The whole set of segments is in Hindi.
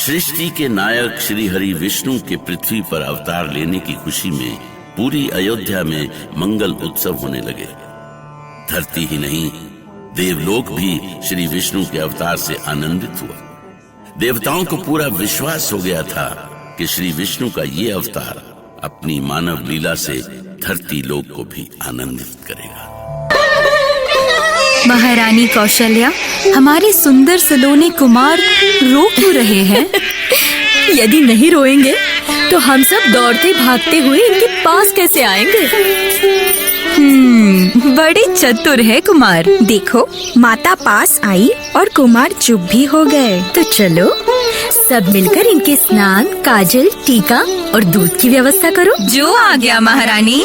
सृष्टि के नायक श्री हरि विष्णु के पृथ्वी पर अवतार लेने की खुशी में पूरी अयोध्या में मंगल उत्सव होने लगे। धरती ही नहीं, देवलोक भी श्री विष्णु के अवतार से आनंदित हुआ। देवताओं को पूरा विश्वास हो गया था कि श्री विष्णु का ये अवतार अपनी मानव लीला से धरती लोक को भी आनंदित करेगा। महारानी कौशल्या, हमारे सुंदर सलोने कुमार रो क्यों रहे हैं? यदि नहीं रोएंगे तो हम सब दौड़ते भागते हुए इनके पास कैसे आएंगे? बड़े चतुर है कुमार। देखो, माता पास आई और कुमार चुप भी हो गए। तो चलो सब मिलकर इनके स्नान, काजल, टीका और दूध की व्यवस्था करो। जो आ गया महारानी।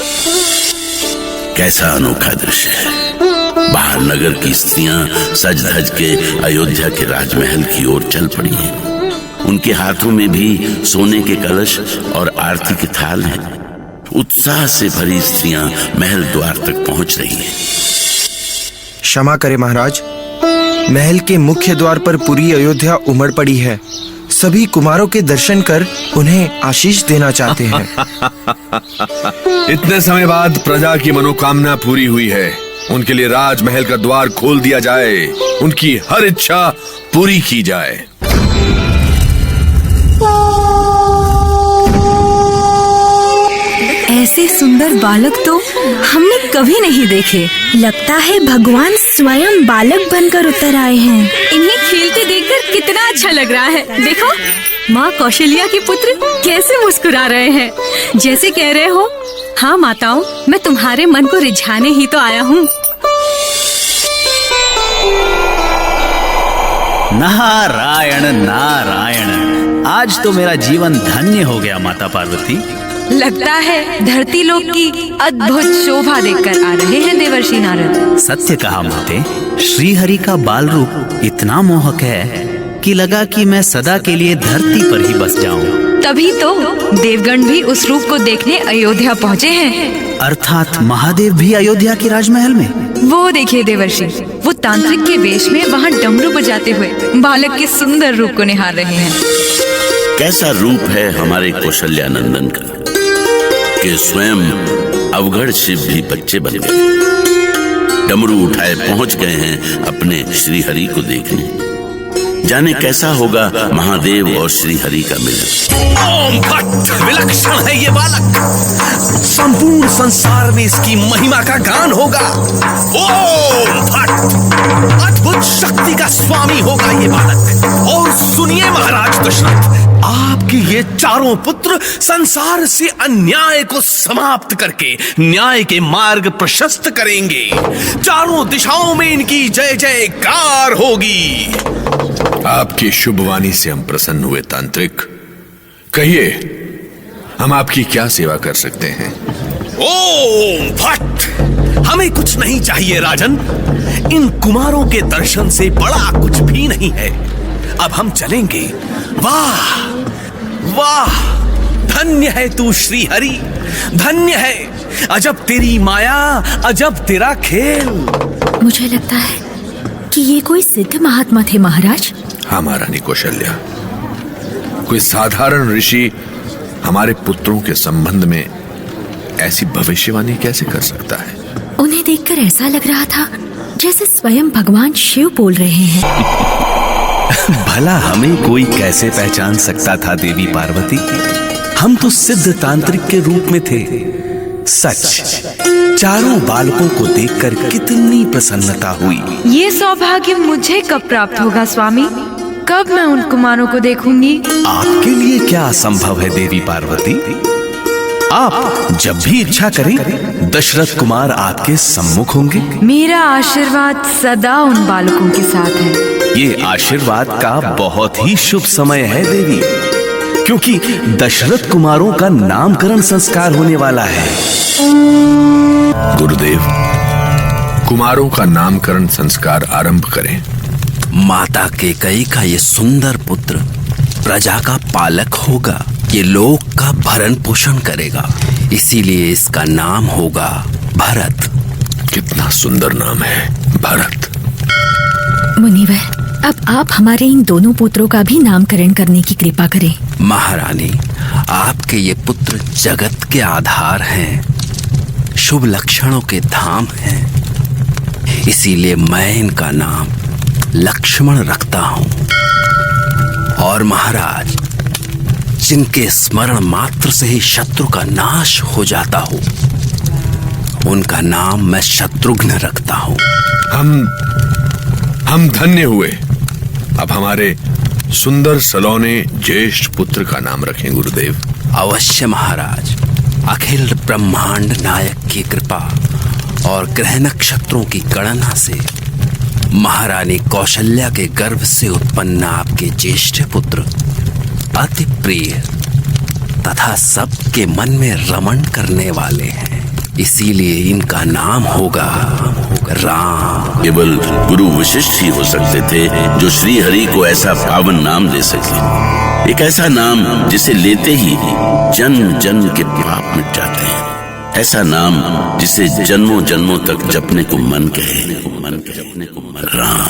कैसा अनोखा दृश्य है। बाहर नगर की स्त्रियां सज धज के अयोध्या के राजमहल की ओर चल पड़ी हैं। उनके हाथों में भी सोने के कलश और आरती के थाल हैं। उत्साह से भरी स्त्रियां महल द्वार तक पहुंच रही हैं। क्षमा करें महाराज, महल के मुख्य द्वार पर पूरी अयोध्या उमड़ पड़ी है। सभी कुमारों के दर्शन कर उन्हें आशीष देना चाहते हैं। इतने समय बाद प्रजा की मनोकामना पूरी हुई है। उनके लिए राजमहल का द्वार खोल दिया जाए, उनकी हर इच्छा पूरी की जाए। ऐसे सुंदर बालक तो हमने कभी नहीं देखे। लगता है भगवान स्वयं बालक बनकर उतर आए हैं। इन्हें खेलते देखकर कितना अच्छा लग रहा है। देखो, माँ कौशल्या के पुत्र कैसे मुस्कुरा रहे हैं, जैसे कह रहे हो, हाँ माताओं, मैं तुम्हारे मन को रिझाने ही तो आया हूँ। नारायण नारायण, आज तो मेरा जीवन धन्य हो गया माता पार्वती। लगता है धरती लोक की अद्भुत शोभा देखकर आ रहे हैं देवर्षि नारद। सत्य कहा माते, श्री हरि का बाल रूप इतना मोहक है कि लगा कि मैं सदा के लिए धरती पर ही बस जाऊं। तभी तो देवगण भी उस रूप को देखने अयोध्या पहुँचे हैं। अर्थात महादेव भी अयोध्या के राजमहल में। वो देखिए देवर्षि, वो तांत्रिक के वेश में वहाँ डमरू बजाते हुए बालक के सुंदर रूप को निहार रहे हैं। कैसा रूप है हमारे कौशल्या नंदन का कि स्वयं अवघड़ शिव भी बच्चे बन गए। डमरू उठाए पहुंच गए हैं अपने श्री हरि को देखने। जाने कैसा होगा महादेव और श्री हरि का मिलन। ओम भट्ट, विलक्षण है ये बालक। संपूर्ण संसार में इसकी महिमा का गान होगा। ओम भट्ट, अद्भुत शक्ति का स्वामी होगा ये बालक। और सुनिए महाराज दशरथ, आपके ये चारों पुत्र संसार से अन्याय को समाप्त करके न्याय के मार्ग प्रशस्त करेंगे। चारों दिशाओं में इनकी जय जयकार होगी। आपकी शुभवाणी से हम प्रसन्न हुए तांत्रिक। कहिए, हम आपकी क्या सेवा कर सकते हैं? ओम भट्ट, हमें कुछ नहीं चाहिए राजन। इन कुमारों के दर्शन से बड़ा कुछ भी नहीं है। अब हम चलेंगे। वाह वाह, धन्य है तू श्री हरि, धन्य है। अजब तेरी माया, अजब तेरा खेल। मुझे लगता है कि ये कोई सिद्ध महात्मा थे महाराज। हाँ महारानी कौशल्या, कोई साधारण ऋषि हमारे पुत्रों के संबंध में ऐसी भविष्यवाणी कैसे कर सकता है? उन्हें देखकर ऐसा लग रहा था जैसे स्वयं भगवान शिव बोल रहे हैं। भला हमें कोई कैसे पहचान सकता था देवी पार्वती? हम तो सिद्ध तांत्रिक के रूप में थे। सच, चारों बालकों को देखकर कितनी प्रसन्नता हुई। ये सौभाग्य मुझे कब प्राप्त होगा स्वामी? कब मैं उन कुमारों को देखूंगी? आपके लिए क्या असंभव है देवी पार्वती? आप जब भी इच्छा करें, दशरथ कुमार आपके सम्मुख होंगे। मेरा आशीर्वाद सदा उन बालकों के साथ है। ये आशीर्वाद का बहुत ही शुभ समय है देवी, क्योंकि दशरथ कुमारों का नामकरण संस्कार होने वाला है। गुरुदेव, कुमारों का नामकरण संस्कार आरंभ करें। माता केकई का ये सुंदर पुत्र प्रजा का पालक होगा। ये लोक का भरण पोषण करेगा, इसीलिए इसका नाम होगा भरत। कितना सुंदर नाम है, भरत। मुनिवर, अब आप हमारे इन दोनों पुत्रों का भी नामकरण करने की कृपा करें। महारानी, आपके ये पुत्र जगत के आधार हैं, शुभ लक्षणों के धाम हैं, इसीलिए मैं इनका नाम लक्ष्मण रखता हूँ। और महाराज, जिनके स्मरण मात्र से ही शत्रु का नाश हो जाता हो, उनका नाम मैं शत्रुघ्न रखता हूँ। हम धन्य हुए। अब हमारे सुंदर सलोने ज्येष्ठ पुत्र का नाम रखें गुरुदेव। अवश्य महाराज। अखिल ब्रह्मांड नायक की कृपा और ग्रह नक्षत्रों की गणना से महारानी कौशल्या के गर्भ से उत्पन्न आपके ज्येष्ठ पुत्र अति प्रिय तथा सबके मन में रमण करने वाले हैं, इसीलिए इनका नाम होगा राम। केवल गुरु वशिष्ठ ही हो सकते थे जो श्री हरि को ऐसा पावन नाम दे सके, एक ऐसा नाम जिसे लेते ही जन्म जन्म के पाप मिट जाते हैं, ऐसा नाम जिसे जन्मों जन्मों तक जपने को मन कहे, राम।